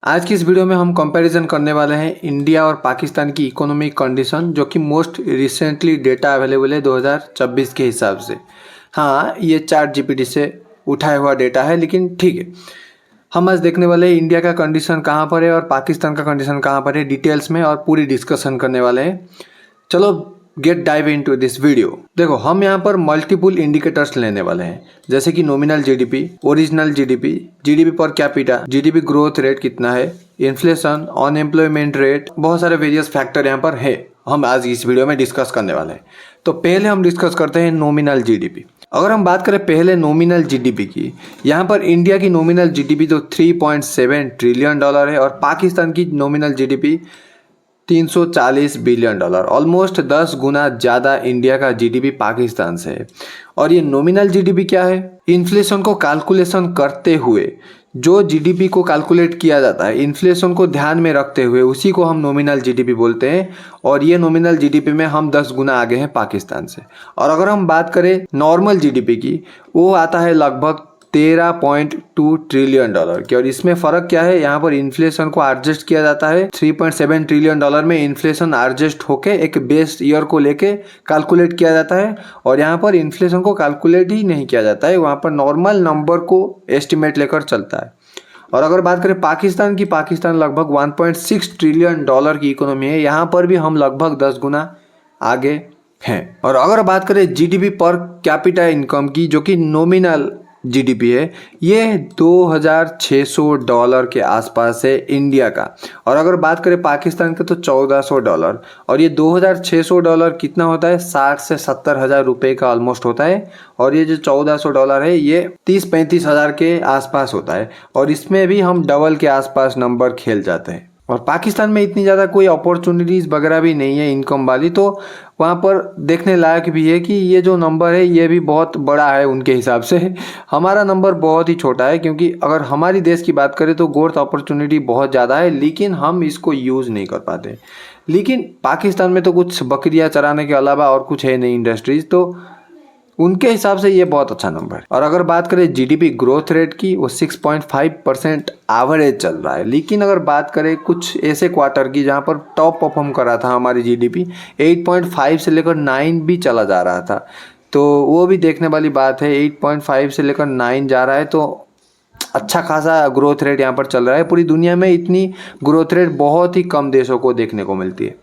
आज की इस वीडियो में हम कंपैरिजन करने वाले हैं इंडिया और पाकिस्तान की इकोनॉमिक कंडीशन, जो कि मोस्ट रिसेंटली डेटा अवेलेबल है 2024 के हिसाब से। हाँ, ये चैट जीपीटी से उठाया हुआ डेटा है, लेकिन ठीक है। हम आज देखने वाले हैं इंडिया का कंडीशन कहाँ पर है और पाकिस्तान का कंडीशन कहाँ पर है डिटेल्स में, और पूरी डिस्कशन करने वाले हैं। चलो get dive into this video. देखो, हम यहाँ पर मल्टीपल इंडिकेटर्स लेने वाले हैं, जैसे कि nominal GDP, original GDP, GDP per capita, GDP growth rate कितना है, इन्फ्लेशन, अनएम्प्लॉयमेंट रेट, बहुत सारे वेरियस फैक्टर यहाँ पर है। हम आज इस वीडियो में डिस्कस करने वाले हैं। तो पहले हम डिस्कस करते हैं नॉमिनल जीडीपी। अगर हम बात करें पहले नॉमिनल जीडीपी की, यहाँ पर इंडिया की नॉमिनल जीडीपी तो 3.7 ट्रिलियन डॉलर है और पाकिस्तान की nominal GDP 340 billion dollar, almost 10 गुना ज़्यादा इंडिया का जीडीपी पाकिस्तान से है। और ये नॉमिनल जीडीपी क्या है? इन्फ्लेशन को कैलकुलेशन करते हुए जो जीडीपी को कैलकुलेट किया जाता है, इन्फ्लेशन को ध्यान में रखते हुए, उसी को हम नॉमिनल जीडीपी बोलते हैं। और ये नॉमिनल जीडीपी में हम 10 गुना आगे हैं पाकिस्तान से। और अगर हम बात करें नॉर्मल जीडीपी की, वो आता है लगभग 13.2 ट्रिलियन डॉलर की। और इसमें फ़र्क क्या है? यहाँ पर इन्फ्लेशन को एडजस्ट किया जाता है। 3.7 ट्रिलियन डॉलर में इन्फ्लेशन एडजस्ट होके एक बेस ईयर को लेके कैलकुलेट किया जाता है, और यहाँ पर इन्फ्लेशन को कैलकुलेट ही नहीं किया जाता है, वहाँ पर नॉर्मल नंबर को एस्टिमेट लेकर चलता है। और अगर बात करें पाकिस्तान की, पाकिस्तान लगभग 1.6 ट्रिलियन डॉलर की इकोनॉमी है। यहाँ पर भी हम लगभग 10 गुना आगे हैं। और अगर बात करें जीडीपी पर कैपिटा इनकम की, जो कि नॉमिनल जीडीपी है, ये 2600 डॉलर के आसपास है इंडिया का। और अगर बात करें पाकिस्तान के तो 1400 डॉलर। और ये 2600 डॉलर कितना होता है? 60 से 70 हज़ार रुपये का ऑलमोस्ट होता है। और ये जो 1400 डॉलर है, ये 30-35 हज़ार के आसपास होता है। और इसमें भी हम डबल के आसपास नंबर खेल जाते हैं। और पाकिस्तान में इतनी ज़्यादा कोई अपॉर्चुनिटीज़ वगैरह भी नहीं है इनकम वाली, तो वहाँ पर देखने लायक भी है कि ये जो नंबर है ये भी बहुत बड़ा है उनके हिसाब से। हमारा नंबर बहुत ही छोटा है, क्योंकि अगर हमारी देश की बात करें तो ग्रोथ अपॉर्चुनिटी बहुत ज़्यादा है, लेकिन हम इसको यूज़ नहीं कर पाते। लेकिन पाकिस्तान में तो कुछ बकरियाँ चराने के अलावा और कुछ है नहीं इंडस्ट्रीज़, तो उनके हिसाब से ये बहुत अच्छा नंबर है। और अगर बात करें जीडीपी ग्रोथ रेट की, वो 6.5% एवरेज चल रहा है। लेकिन अगर बात करें कुछ ऐसे क्वार्टर की जहाँ पर टॉप परफॉर्म कर रहा था हमारी जीडीपी, 8.5 से लेकर 9 भी चला जा रहा था, तो वो भी देखने वाली बात है। 8.5 से लेकर 9 जा रहा है, तो अच्छा खासा ग्रोथ रेट यहाँ पर चल रहा है। पूरी दुनिया में इतनी ग्रोथ रेट बहुत ही कम देशों को देखने को मिलती है।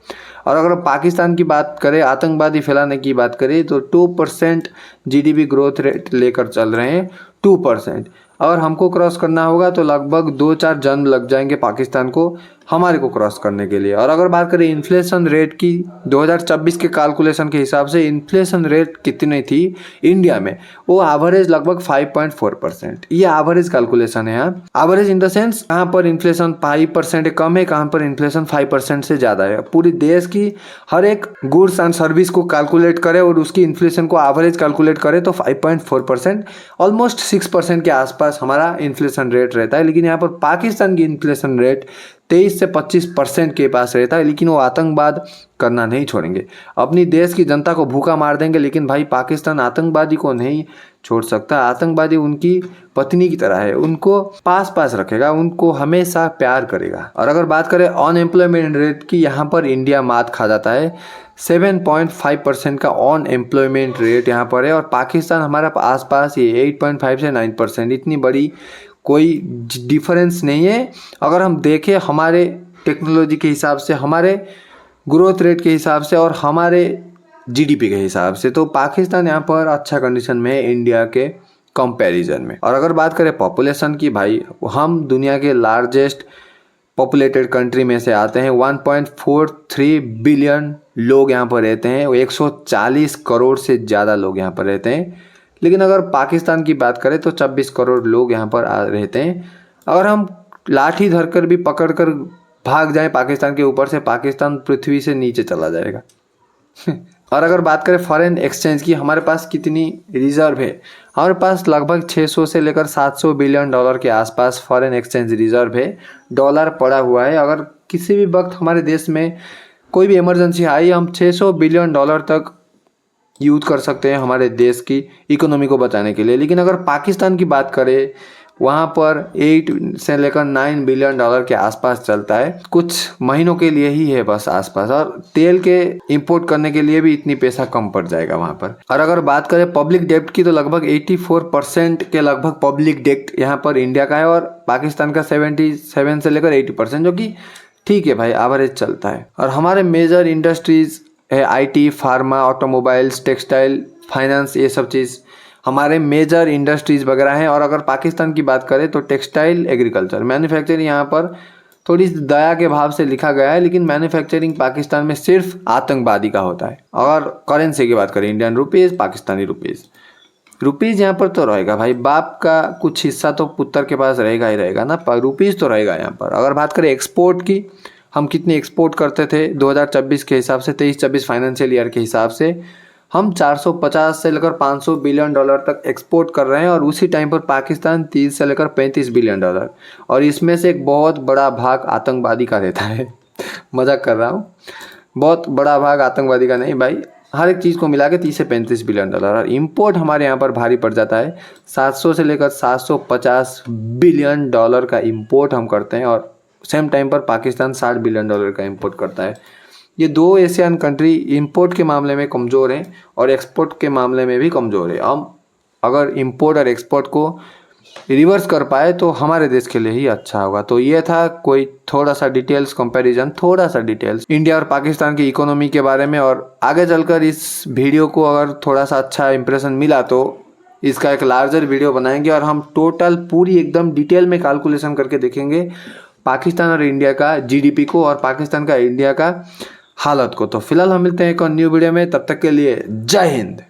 और अगर पाकिस्तान की बात करें, आतंकवादी फैलाने की बात करें, तो 2% जीडीपी ग्रोथ रेट लेकर चल रहे हैं। 2%। अगर हमको क्रॉस करना होगा तो लगभग 2-4 जन्म लग जाएंगे पाकिस्तान को हमारे को क्रॉस करने के लिए। और अगर बात करें इन्फ्लेशन रेट की, 2024 के कैलकुलेशन के हिसाब से इन्फ्लेशन रेट कितनी थी इंडिया में, वो एवरेज लगभग 5.4%। ये एवरेज कैलकुलेशन है। यहाँ एवरेज इन द सेंस कहाँ पर इन्फ्लेशन 5% कम है, कहाँ पर इन्फ्लेशन 5% से ज़्यादा है। पूरी देश की हर एक गुड्स एंड सर्विस को कैलकुलेट करे और उसकी इन्फ्लेशन को एवरेज कैलकुलेट करे तो 5.4%, ऑलमोस्ट 6% के आसपास हमारा इन्फ्लेशन रेट रहता है। लेकिन यहाँ पर पाकिस्तान की इन्फ्लेशन रेट 23 से 25% के पास रहता है। लेकिन वो आतंकवाद करना नहीं छोड़ेंगे, अपनी देश की जनता को भूखा मार देंगे। लेकिन भाई, पाकिस्तान आतंकवादी को नहीं छोड़ सकता। आतंकवादी उनकी पत्नी की तरह है, उनको पास पास रखेगा, उनको हमेशा प्यार करेगा। और अगर बात करें अनएम्प्लॉयमेंट रेट की, यहाँ पर इंडिया मात खा जाता है। 7.5% का अनएम्प्लॉयमेंट रेट यहाँ पर है, और पाकिस्तान हमारा आसपास ये 8.5 से 9%। इतनी बड़ी कोई डिफरेंस नहीं है। अगर हम देखें हमारे टेक्नोलॉजी के हिसाब से, हमारे ग्रोथ रेट के हिसाब से और हमारे जीडीपी के हिसाब से, तो पाकिस्तान यहाँ पर अच्छा कंडीशन में है इंडिया के कंपैरिजन में। और अगर बात करें पॉपुलेशन की, भाई हम दुनिया के लार्जेस्ट पॉपुलेटेड कंट्री में से आते हैं। 1.43 बिलियन लोग यहाँ पर रहते हैं, 140 करोड़ से ज़्यादा लोग यहाँ पर रहते हैं। लेकिन अगर पाकिस्तान की बात करें तो 26 करोड़ लोग यहाँ पर रहते हैं। अगर हम लाठी धरकर भी पकड़ कर भाग जाएं पाकिस्तान के ऊपर से, पाकिस्तान पृथ्वी से नीचे चला जाएगा। और अगर बात करें फॉरेन एक्सचेंज की, हमारे पास कितनी रिजर्व है? हमारे पास लगभग 600 से लेकर 700 बिलियन डॉलर के आसपास फॉरेन एक्सचेंज रिजर्व है, डॉलर पड़ा हुआ है। अगर किसी भी वक्त हमारे देश में कोई भी इमरजेंसी आई, हम 600 बिलियन डॉलर तक यूज़ कर सकते हैं हमारे देश की इकोनॉमी को बचाने के लिए। लेकिन अगर पाकिस्तान की बात करें, वहाँ पर 8 से लेकर 9 बिलियन डॉलर के आसपास चलता है, कुछ महीनों के लिए ही है बस आसपास, और तेल के इंपोर्ट करने के लिए भी इतनी पैसा कम पड़ जाएगा वहाँ पर। और अगर बात करें पब्लिक डेब्ट की तो लगभग 84% के लगभग पब्लिक डेब्ट यहाँ पर इंडिया का है, और पाकिस्तान का 77 से लेकर 80%, जो कि ठीक है भाई, एवरेज चलता है। और हमारे मेजर इंडस्ट्रीज है IT, pharma, automobiles, textile, finance, ये सब चीज़ हमारे मेजर इंडस्ट्रीज वगैरह हैं। और अगर पाकिस्तान की बात करें तो टेक्सटाइल, एग्रीकल्चर, मैन्युफैक्चरिंग यहाँ पर थोड़ी दया के भाव से लिखा गया है, लेकिन मैन्युफैक्चरिंग पाकिस्तान में सिर्फ आतंकवादी का होता है। और करेंसी की बात करें, इंडियन रुपीज़, पाकिस्तानी रुपीज़ यहाँ पर तो रहेगा भाई, बाप का कुछ हिस्सा तो पुत्र के पास रहेगा ही रहेगा ना, पर रुपीज़ तो रहेगा यहाँ पर। अगर बात करें एक्सपोर्ट की, हम कितनी एक्सपोर्ट करते थे 2024 के हिसाब से, 23-24 फाइनेंशियल ईयर के हिसाब से हम 450 से लेकर 500 बिलियन डॉलर तक एक्सपोर्ट कर रहे हैं, और उसी टाइम पर पाकिस्तान 30 से लेकर 35 बिलियन डॉलर, और इसमें से एक बहुत बड़ा भाग आतंकवादी का रहता है। मजाक कर रहा हूँ, बहुत बड़ा भाग आतंकवादी का नहीं भाई, हर एक चीज़ को मिला के 30 से 35 बिलियन डॉलर। और इम्पोर्ट हमारे यहाँ पर भारी पड़ जाता है, 700 से लेकर 750 बिलियन डॉलर का इम्पोर्ट हम करते हैं, और सेम टाइम पर पाकिस्तान 60 बिलियन डॉलर का इम्पोर्ट करता है। ये दो एशियन कंट्री इंपोर्ट के मामले में कमज़ोर हैं और एक्सपोर्ट के मामले में भी कमज़ोर है। हम अगर इंपोर्ट और एक्सपोर्ट को रिवर्स कर पाए तो हमारे देश के लिए ही अच्छा होगा। तो ये था कोई थोड़ा सा डिटेल्स कंपैरिजन, थोड़ा सा डिटेल्स इंडिया और पाकिस्तान की इकोनॉमी के बारे में। और आगे चलकर इस वीडियो को अगर थोड़ा सा अच्छा इंप्रेशन मिला तो इसका एक लार्जर वीडियो बनाएंगे, और हम टोटल पूरी एकदम डिटेल में कैलकुलेशन करके देखेंगे पाकिस्तान और इंडिया का GDP को, और पाकिस्तान का इंडिया का हालत को। तो फिलहाल हम मिलते हैं एक और न्यू वीडियो में, तब तक के लिए जय हिंद।